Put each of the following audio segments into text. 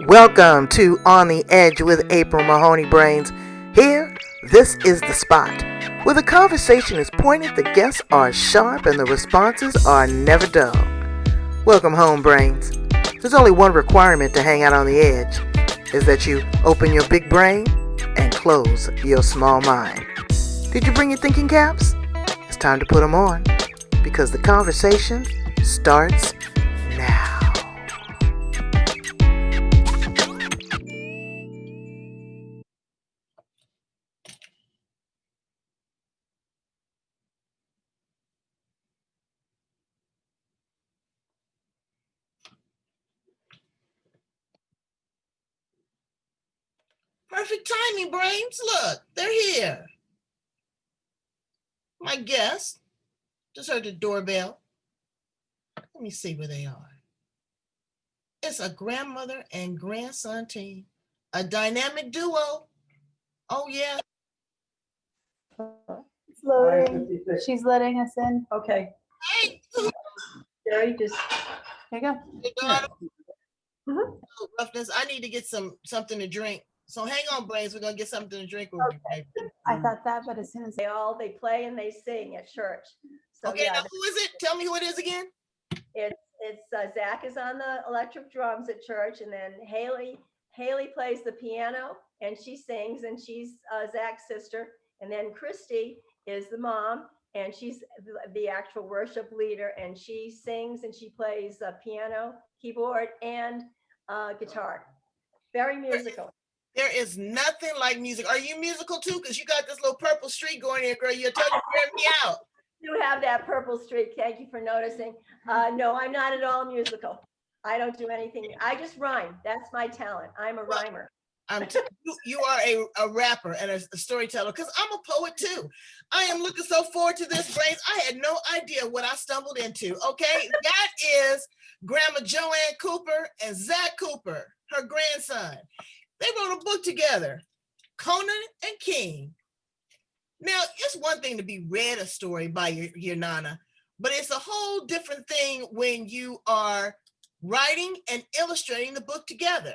Welcome to On the Edge with April Mahoney Brains. Here, this is the spot where the conversation is pointed, the guests are sharp, and the responses are never dull. Welcome home, Brains. There's only one requirement to hang out on the edge, is that you open your big brain and close your small mind. Did you bring your thinking caps? It's time to put them on, because the conversation starts now. Perfect timing, Brains. Look, they're here. My guests just heard the doorbell. Let me see where they are. It's a grandmother and grandson team, a dynamic duo. Oh, yeah. It's loading. She's letting us in. Okay, Hey, Jerry, just There you go. your daughter. Mhm. Oh, roughness. I need to get something to drink. So hang on, Brains. We're gonna get something to drink. I thought that, but as soon as they play and they sing at church. So Okay, yeah, now who is it? Tell me who it is again. it's Zach is on the electric drums at church, and then Haley plays the piano and she sings, and she's Zach's sister, and then Christy is the mom, and she's the actual worship leader, and she sings and she plays piano, keyboard, and guitar. Very musical. There is nothing like music. Are you musical too? Because you got this little purple streak going here, girl. You told you to wear me out. You have that purple streak. Thank you for noticing. No, I'm not at all musical. I don't do anything. I just rhyme. That's my talent. I'm a rhymer. You are a rapper and a storyteller, because I'm a poet too. I am looking so forward to this, Brains. I had no idea what I stumbled into. Okay, that is Grandma Joanne Cooper and Zach Cooper, her grandson. They wrote a book together, Kona and King. Now, it's one thing to be read a story by your nana, but it's a whole different thing when you are writing and illustrating the book together.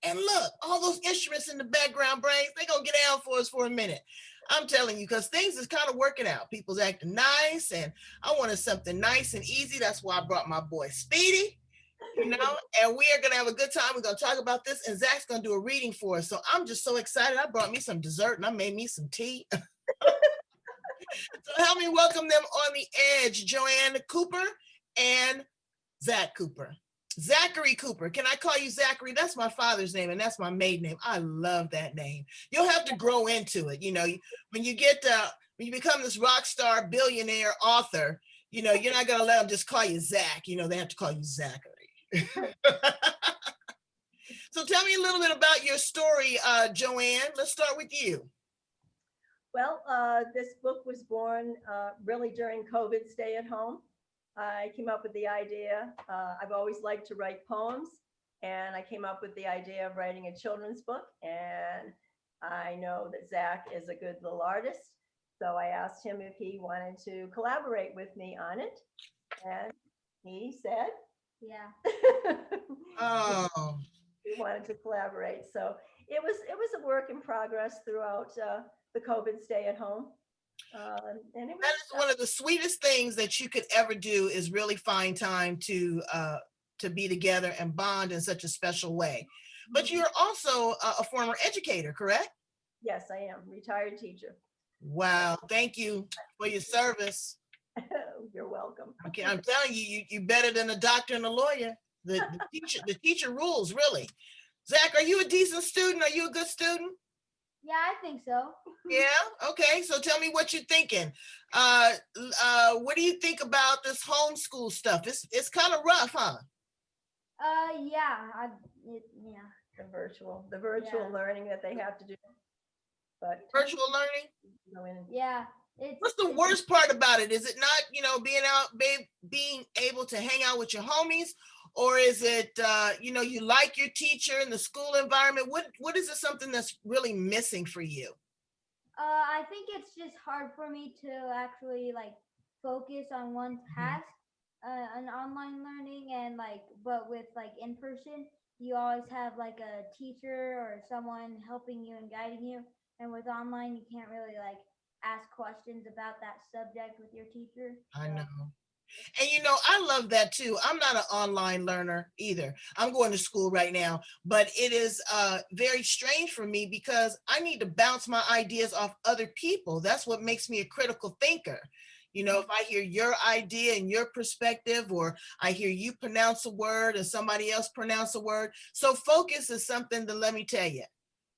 And look, all those instruments in the background, Brains, they're going to get down for us for a minute. I'm telling you, because things is kind of working out. People's acting nice, and I wanted something nice and easy. That's why I brought my boy Speedy, and we are going to have a good time. We're going to talk about this, and Zach's going to do a reading for us. So I'm just so excited. I brought me some dessert, and I made me some tea. So help me welcome them on the edge, Joanne Cooper and Zach Cooper. Zachary Cooper. Can I call you Zachary? That's my father's name, and that's my maiden name. I love that name. You'll have to grow into it. When you become this rock star billionaire author, you're not going to let them just call you Zach. They have to call you Zachary. So tell me a little bit about your story, Joanne. Let's start with you. Well, this book was born really during COVID stay at home. I came up with the idea. I've always liked to write poems, and I came up with the idea of writing a children's book. And I know that Zach is a good little artist, so I asked him if he wanted to collaborate with me on it, and he said, "Yeah." Oh, He wanted to collaborate. So it was a work in progress throughout the COVID stay at home. And it was, that is one of the sweetest things that you could ever do, is really find time to be together and bond in such a special way. But you're also a former educator, correct? yes, I am retired teacher. Wow, thank you for your service. You're welcome. Okay, I'm telling you better than a doctor and a lawyer. The teacher rules, really. Zach, are you a decent student? Are you a good student? Yeah, I think so. Yeah. Okay. So tell me what you're thinking. What do you think about this homeschool stuff? It's kind of rough, huh? Yeah, yeah. The virtual Yeah. learning that they have to do. But Virtual learning. Yeah, What's the worst part about it? Is it not, being able to hang out with your homies, or is it, you like your teacher and the school environment? What is it, something that's really missing for you? I think it's just hard for me to actually focus on one task, an online learning, and but with in person, you always have like a teacher or someone helping you and guiding you. And with online, you can't really like ask questions about that subject with your teacher. I So, know. And I love that too. I'm not an online learner either. I'm going to school right now, but it is very strange for me because I need to bounce my ideas off other people. That's what makes me a critical thinker. If I hear your idea and your perspective, or I hear you pronounce a word and somebody else pronounce a word. So focus is something that, let me tell you,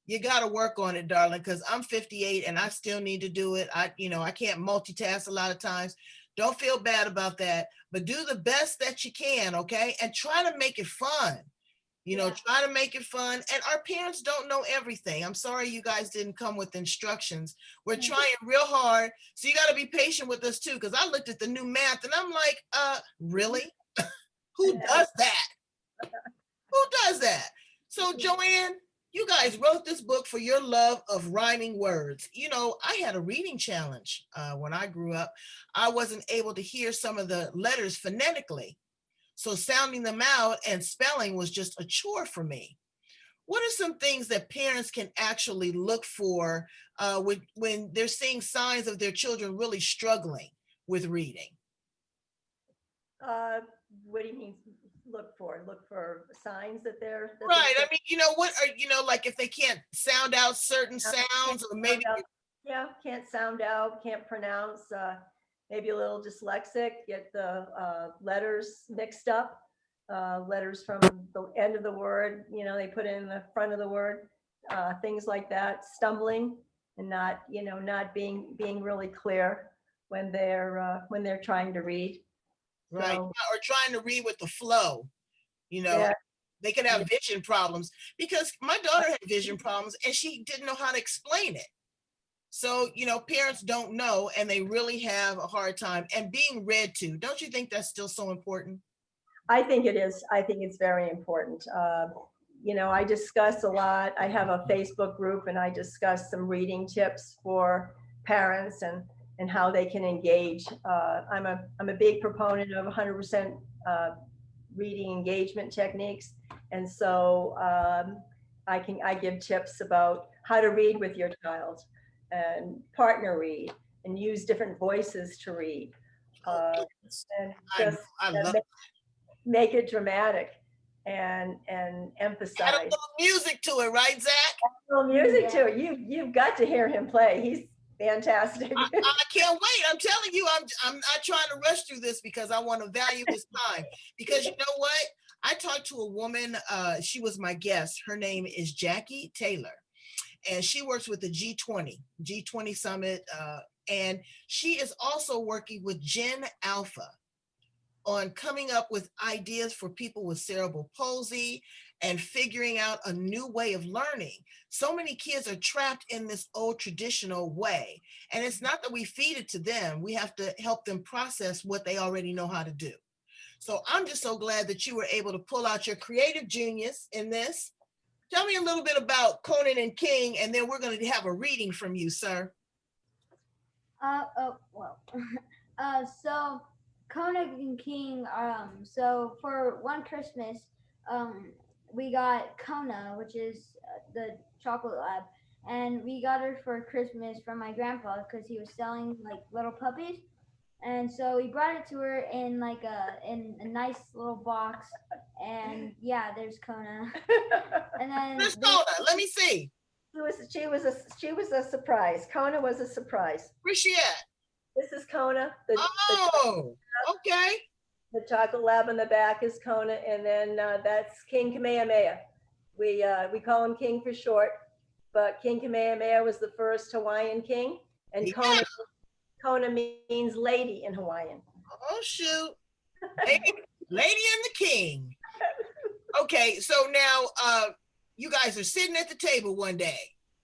you got to work on it, darling, because I'm 58 and I still need to do it. I can't multitask a lot of times. Don't feel bad about that, but do the best that you can, okay? And try to make it fun. Try to make it fun. And our parents don't know everything. I'm sorry you guys didn't come with instructions. We're trying real hard. So you got to be patient with us too, because I looked at the new math and I'm like, really? Who does that? Who does that? So Joanne, you guys wrote this book for your love of rhyming words. I had a reading challenge when I grew up. I wasn't able to hear some of the letters phonetically. So sounding them out and spelling was just a chore for me. What are some things that parents can actually look for when they're seeing signs of their children really struggling with reading? Uh, what do you mean look for? Look for signs that Right. I mean, what are, like if they can't sound out certain sounds, or maybe. Yeah, can't sound out, can't pronounce, maybe a little dyslexic, get the letters mixed up, letters from the end of the word, they put in the front of the word, things like that, stumbling and not being really clear when they're trying to read. Right. So, Or trying to read with the flow, yeah, they can have vision problems, because my daughter had vision problems and she didn't know how to explain it. So, parents don't know and they really have a hard time, and being read to. Don't you think that's still so important? I think it is. I think it's very important. I discuss a lot. I have a Facebook group and I discuss some reading tips for parents and how they can engage. I'm a big proponent of 100% reading engagement techniques. And so I give tips about how to read with your child and partner read and use different voices to read. And just I love make it dramatic and add a emphasize. little music to it, right, Zach? A little music to it. You've got to hear him play. He's fantastic. I can't wait. I'm telling you, I'm not trying to rush through this because I want to value his time. Because you know what? I talked to a woman, she was my guest. Her name is Jackie Taylor, and she works with the G20 Summit, and she is also working with Gen Alpha on coming up with ideas for people with cerebral palsy and figuring out a new way of learning. So many kids are trapped in this old traditional way. And it's not that we feed it to them. We have to help them process what they already know how to do. So I'm just so glad that you were able to pull out your creative genius in this. Tell me a little bit about Kona and King, and then we're going to have a reading from you, sir. Well, so Kona and King, so for one Christmas, we got Kona, which is the chocolate lab, and we got her for Christmas from my grandpa because he was selling like little puppies, and so he brought it to her in like a nice little box, and yeah, there's Kona, and then Where's Kona? Let me see. She was a surprise. Kona was a surprise. Where's she at? This is Kona. Okay. The chocolate lab in the back is Kona, and then that's King Kamehameha. We call him King for short, but King Kamehameha was the first Hawaiian king, and Yeah. Kona means lady in Hawaiian. Oh shoot, lady and the king. Okay, so now you guys are sitting at the table one day,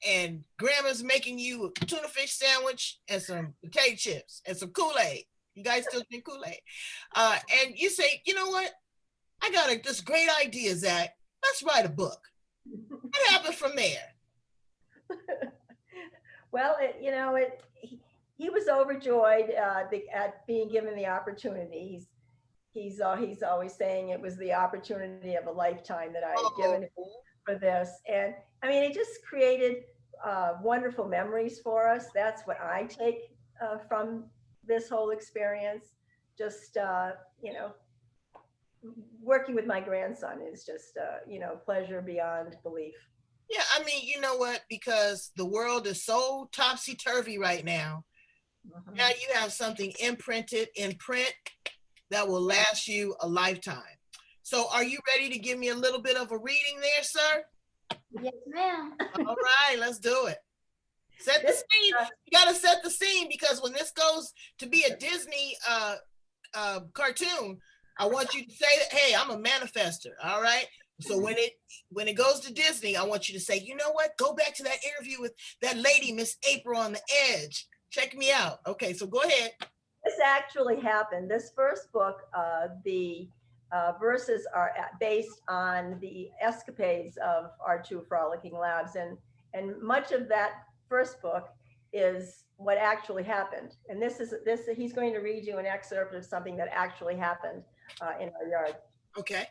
and Grandma's making you a tuna fish sandwich and some potato chips and some Kool-Aid. You guys still drink Kool-Aid, and you say, you know what? I got this great idea, Zach. Let's write a book. What happened from there? Well, he was overjoyed at being given the opportunity. he's always saying it was the opportunity of a lifetime that I had given him for this. And I mean, it just created wonderful memories for us. That's what I take from this whole experience. Just, working with my grandson is just, pleasure beyond belief. Yeah, I mean, you know what? Because the world is so topsy-turvy right now. Mhm. Now you have something imprinted in print that will last you a lifetime. So are you ready to give me a little bit of a reading there, sir? Yes, ma'am. All right, let's do it. Set the scene. You got to set the scene, because when this goes to be a Disney cartoon, I want you to say that, hey, I'm a manifester. All right. So when it goes to Disney, I want you to say, you know what? Go back to that interview with that lady, Miss April on the Edge. Check me out. Okay, so go ahead. This actually happened. This first book, the verses are based on the escapades of our two frolicking labs, and much of that first book is what actually happened. And this he's going to read you an excerpt of something that actually happened in our yard. Okay.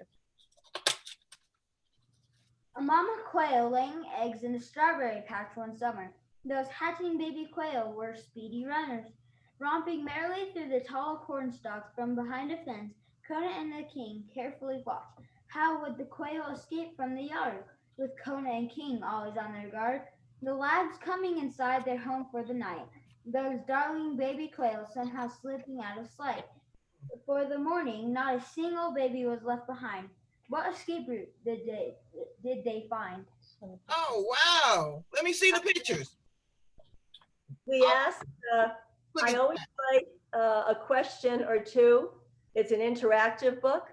A mama quail laying eggs in a strawberry patch one summer. Those hatching baby quail were speedy runners. Romping merrily through the tall corn stalks from behind a fence, Kona and the King carefully watched. How would the quail escape from the yard? With Kona and King always on their guard, the lads coming inside their home for the night. Those darling baby quails somehow slipping out of sight. For the morning, not a single baby was left behind. What escape route did they find? Oh, wow. Let me see the pictures. We asked, I always write a question or two. It's an interactive book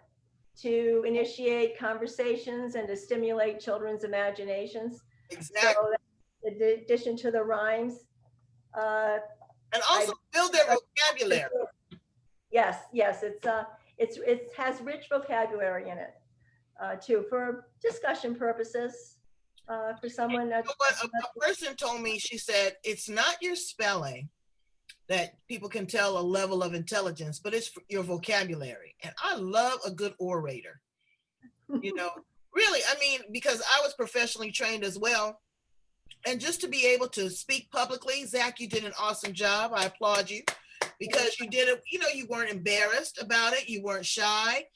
to initiate conversations and to stimulate children's imaginations. Exactly. So in addition to the rhymes. And also build their vocabulary. Yes, it has rich vocabulary in it too, for discussion purposes. For someone that's, a person told me, she said, it's not your spelling that people can tell a level of intelligence, but it's your vocabulary. And I love a good orator. Really, I mean, because I was professionally trained as well. And just to be able to speak publicly, Zach, you did an awesome job. I applaud you, because you did it, you weren't embarrassed about it. You weren't shy.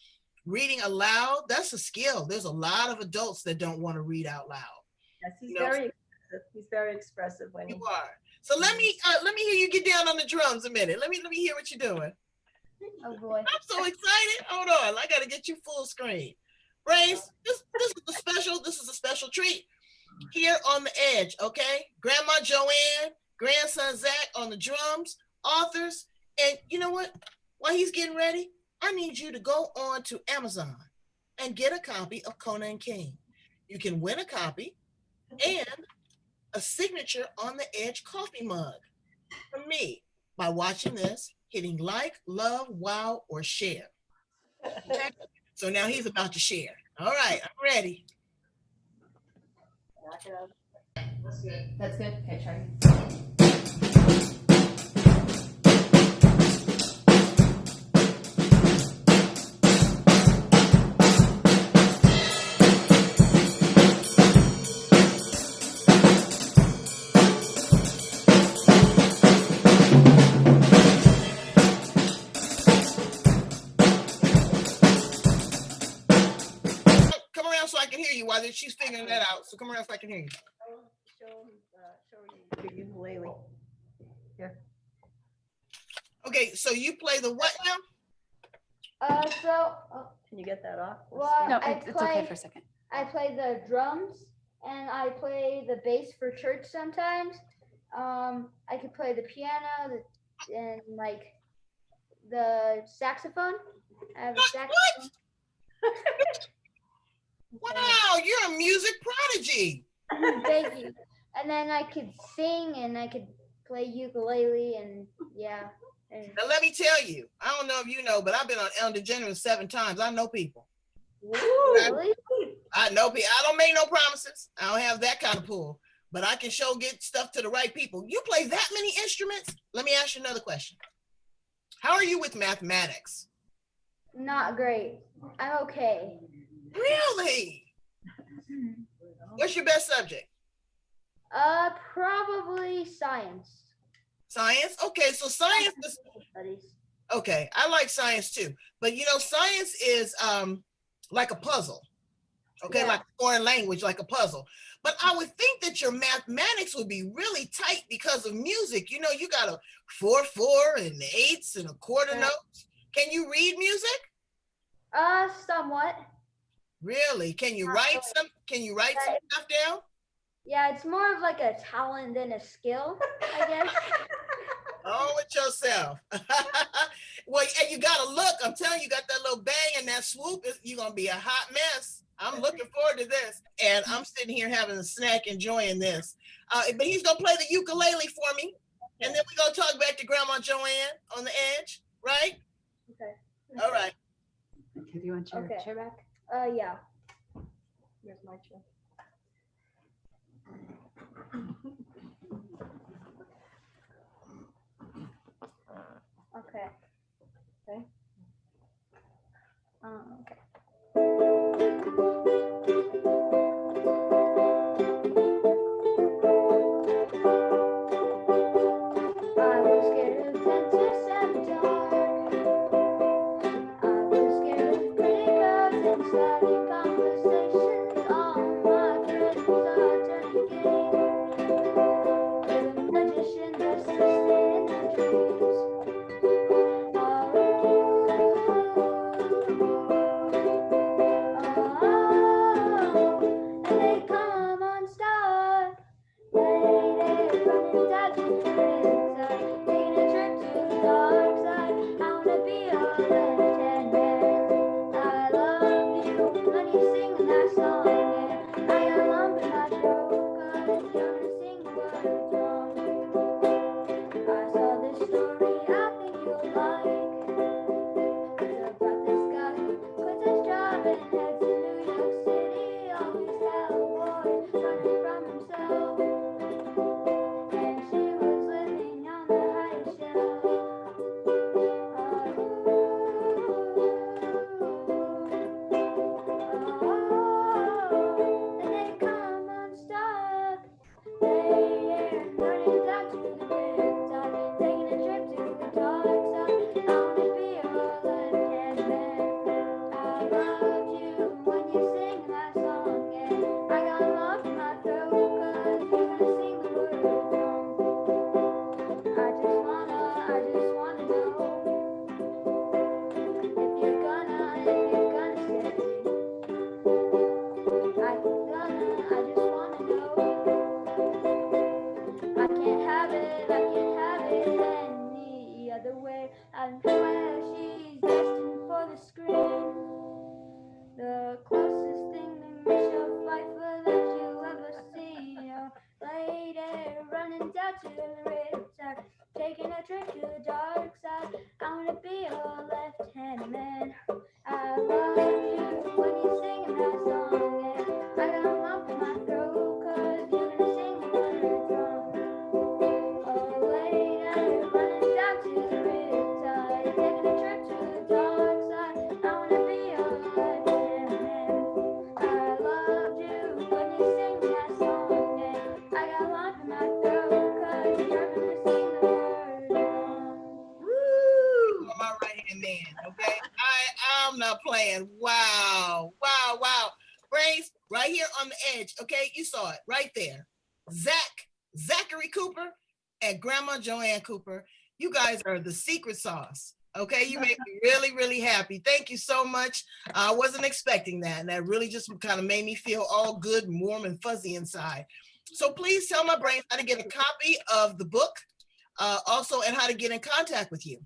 Reading aloud, that's a skill. There's a lot of adults that don't want to read out loud. Yes, he's very expressive. He's very expressive when you are. So let me hear you get down on the drums a minute. Let me hear what you're doing. Oh boy. I'm so excited. Hold on. I gotta get you full screen. Brace, this is a special treat here on the Edge, okay? Grandma Joanne, grandson Zach on the drums, authors, and you know what? While he's getting ready, I need you to go on to Amazon and get a copy of Kona and King. You can win a copy and a signature on the Edge coffee mug from me by watching this, hitting like, love, wow, or share. Okay? So now he's about to share. All right, I'm ready. That's good. That's good. Okay, try. So I can hear you while she's figuring that out. So come around so I can hear you. Show your ukulele. Here. Okay, so you play the what now? Can you get that off? Well, No, it's okay for a second. I play the drums and I play the bass for church sometimes. I could play the piano and like the saxophone. I have a saxophone. Wow, you're a music prodigy. Thank you. And then I could sing and I could play ukulele and yeah. Now let me tell you, I don't know if you know, but I've been on Ellen DeGeneres 7 times. I know people. Really? I know people. I don't make no promises. I don't have that kind of pull, but I can get stuff to the right people. You play that many instruments? Let me ask you another question. How are you with mathematics? Not great. I'm okay. Really? What's your best subject? Probably science. Science? Okay, so science is, Studies. okay, I like science too. But you know, science is like a puzzle. Okay, Yeah. like a foreign language, like a puzzle. But I would think that your mathematics would be really tight because of music. You know, you got a 4/4 and eighths and a quarter notes. Can you read music? Somewhat. Really? Can you Not write really. some? Can you write some stuff down? Yeah, it's more of like a talent than a skill, I guess. Oh, it yourself. Well, and you gotta look. I'm telling you, got that little bang and that swoop. You're gonna be a hot mess. I'm looking forward to this, and I'm sitting here having a snack, enjoying this. But he's gonna play the ukulele for me, and then we're gonna talk back to Grandma Joanne on the edge, right? Okay. All right. Okay, do you want your chair back? Yeah. Here's my chair. Okay. Okay. Okay. I was scared of dentists and dark. I was scared of pretty girls and starting conversations. All my friends are turning gay. The magician just stay in their dreams. And they come unstuck. Lady running down to the riverside, taking a trip to the dark side. I wanna be your left-hand man. I love you when you sing that song, and I got a lump in my throat 'cause you're gonna sing the words wrong. I saw this story I think you'll like. It's about this guy who quits his job and heads to New York City. Always cowboy, running from himself. And she was living on the highest shelf. And they come unstuck. They're running down to the riptide, taking a trip to the dark side. I wanna be your left-hand man. I loved you when you sing that song, and I got a lump in my throat 'cause you're gonna sing the words wrong. I just wanna know if you're gonna stay. I just wanna know. I can't have it any other way. I swear she's destined for the screen. The closest thing to Michelle Pfeiffer that you'll ever see. A lady running down to the riptide, taking a trip to the dark side. I wanna be your left-hand man. I love you when you sing that song, and I got a lump in my throat 'cause you're gonna sing the words wrong. Oh, lady running down to the riptide, taking a trip to the dark side. I wanna be your left-hand man. I loved you when you sing that song, and I got a lump in my throat 'cause you're gonna sing the words wrong. Woo! My right hand man. Okay, I'm not playing. Wow, wow, wow. Brains right here on the edge. Okay, you saw it right there. Zachary Cooper and Grandma Joanne Cooper. You guys are the secret sauce. Okay, you made me really, really happy. Thank you so much. I wasn't expecting that, and that really just kind of made me feel all good, warm, and fuzzy inside. So please tell my brains how to get a copy of the book, also, and how to get in contact with you.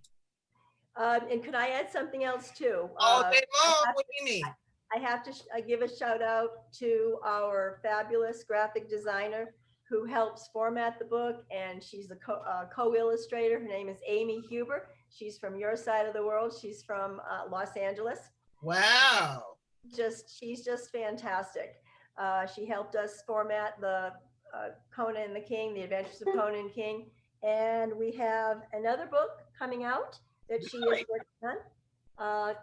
And could I add something else too? All day long. What do you need? I have to give a shout out to our fabulous graphic designer who helps format the book, and she's a co-illustrator. Her name is Amy Huber. She's from your side of the world. She's from Los Angeles. Wow. She's just fantastic. She helped us format the Kona and the King, the Adventures of Kona and King. And we have another book coming out that she is working on.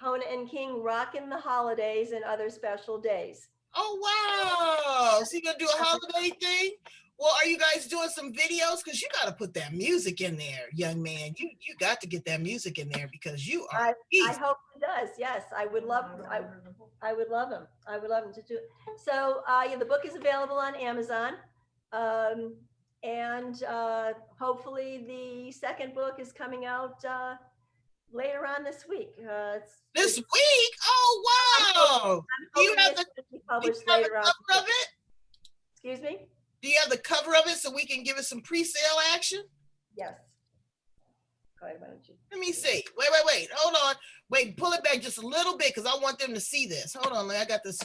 Kona and King, Rockin' the Holidays and Other Special Days. Oh, wow. So you're going to do a holiday thing? Well, are you guys doing some videos? Because you got to put that music in there, young man. You got to get that music in there because you are. I hope it does. Yes, I would love. I would love him. I would love him to do it. So yeah, the book is available on Amazon, and hopefully the second book is coming out later on this week. This week? Oh, wow. Do you have the cover of it? Excuse me? Do you have the cover of it so we can give it some pre-sale action? Yes. Go ahead, why don't you? Let me see. Wait. Hold on. Wait, pull it back just a little bit because I want them to see this. Hold on. I got this.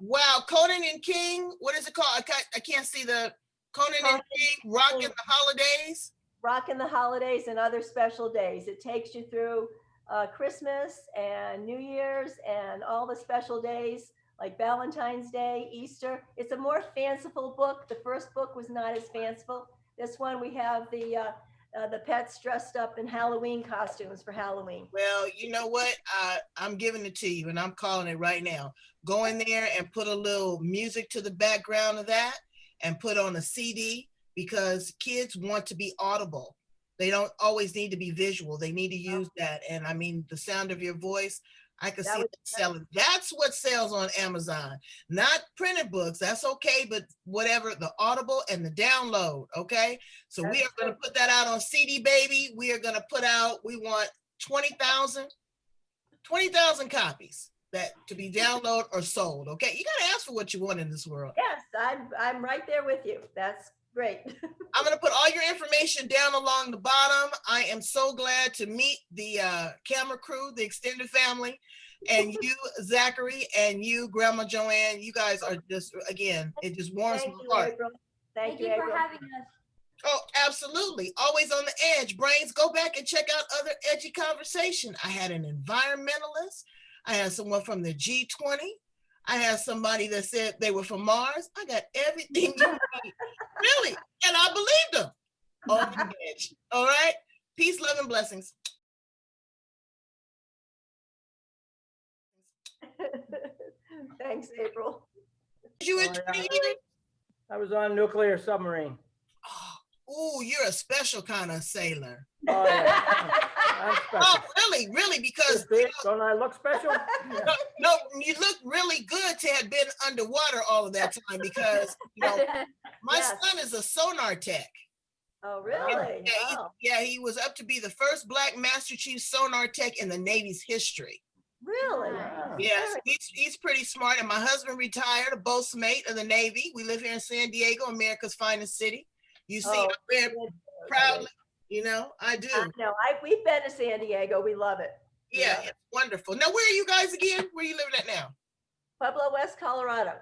Wow. Kona and King. What is it called? I can't see the Kona and King. Rockin' the Holidays. Rockin' the Holidays and Other Special Days. It takes you through Christmas and New Year's and all the special days like Valentine's Day, Easter. It's a more fanciful book. The first book was not as fanciful. This one, we have the pets dressed up in Halloween costumes for Halloween. Well, you know what? I'm giving it to you and I'm calling it right now. Go in there and put a little music to the background of that and put on a CD because kids want to be audible. They don't always need to be visual. They need to use that. And I mean, the sound of your voice, I can see it selling. That's what sells on Amazon, not printed books. That's okay, but whatever, the audible and the download, okay? So we are going to put that out on CD, baby. We are going to put out, we want 20,000 copies that to be downloaded or sold, okay? You got to ask for what you want in this world. Yes, I'm right there with you. That's great. I'm going to put all your information down along the bottom. I am so glad to meet the camera crew, the extended family, and you, Zachary, and you, Grandma Joanne. You guys are just, again, it just warms my heart. April. Thank you for having us. Oh, absolutely. Always on the edge. Brains, go back and check out other edgy conversation. I had an environmentalist. I had someone from the G20. I had somebody that said they were from Mars. I got everything you need. Really. And I believed them. On the edge. All right. Peace, love, and blessings. Thanks, April. Did you enjoy it? I was on a nuclear submarine. Oh, you're a special kind of sailor. Oh, yeah. I'm special. Oh, really, because Don't I look special? Yeah. no, you look really good to have been underwater all of that time because my Yes. son is a sonar tech. Oh, really? Yeah, he was up to be the first Black Master Chief sonar tech in the Navy's history. Really? Wow. Yes, he's pretty smart. And my husband retired, a boatmate of the Navy. We live here in San Diego, America's finest city. You see, I'm very proudly, I do. I know. We've been to San Diego. We love it. Yeah, it's wonderful. Now, where are you guys again? Where are you living at now? Pueblo, West Colorado.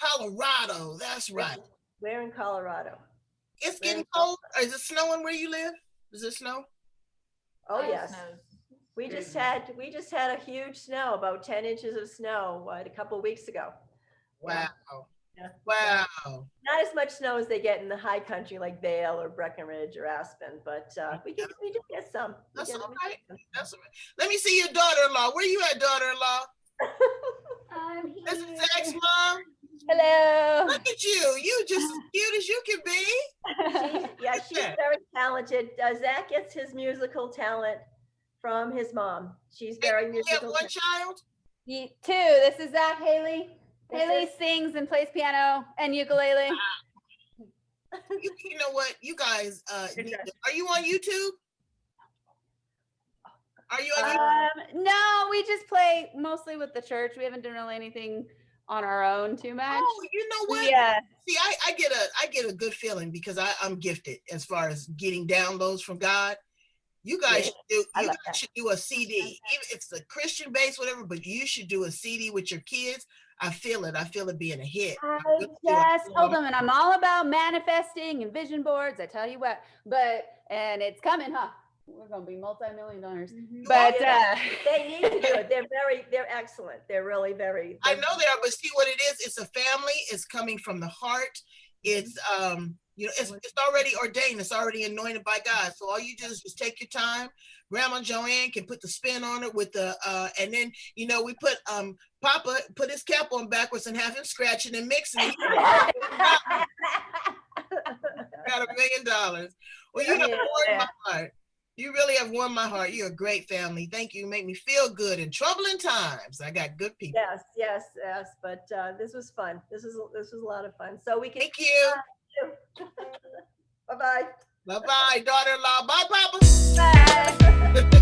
Colorado, that's right. We're in Colorado. It's getting cold. Is it snowing where you live? Does it snow? Oh, yes. We just had a huge snow, about 10 inches of snow a couple of weeks ago. Wow. Yeah. Wow. Not as much snow as they get in the high country like Vail or Breckenridge or Aspen, but we do get some. That's all right. That's all right. Let me see your daughter-in-law. Where you at, daughter-in-law? I'm here. This is Zach's mom. Hello. Look at you. You just as cute as you can be. She's very talented. Zach gets his musical talent from his mom. She's very musical. You have one child? Two. This is Zach Haley. Haley This is- sings and plays piano and ukulele. You know what? You guys, are you on YouTube? Are you on YouTube? No, we just play mostly with the church. We haven't done really anything on our own too much. Oh, you know what? Yeah. See, I get a good feeling because I'm gifted as far as getting downloads from God. You guys should do a CD, even if it's a Christian base, whatever, but you should do a CD with your kids. I feel it being a hit. I just told them, and I'm all about manifesting and vision boards. I tell you what, and it's coming, huh? We're gonna be multi-million dollars. But they need to do it. They're excellent. They're really very. I know they are, but see what it is? It's a family. It's coming from the heart. It's You know, it's already ordained. It's already anointed by God. So all you do is just take your time. Grandma Joanne can put the spin on it with the, and then, you know, we put, Papa put his cap on backwards and have him scratching and mixing. Got $1 million. Well, you have warmed my heart. You really have warmed my heart. You're a great family. Thank you. You make me feel good in troubling times. I got good people. Yes. But this was fun. This was a lot of fun. So we can. Thank you. Bye-bye. Bye-bye, daughter-in-law. Bye, Papa. Bye.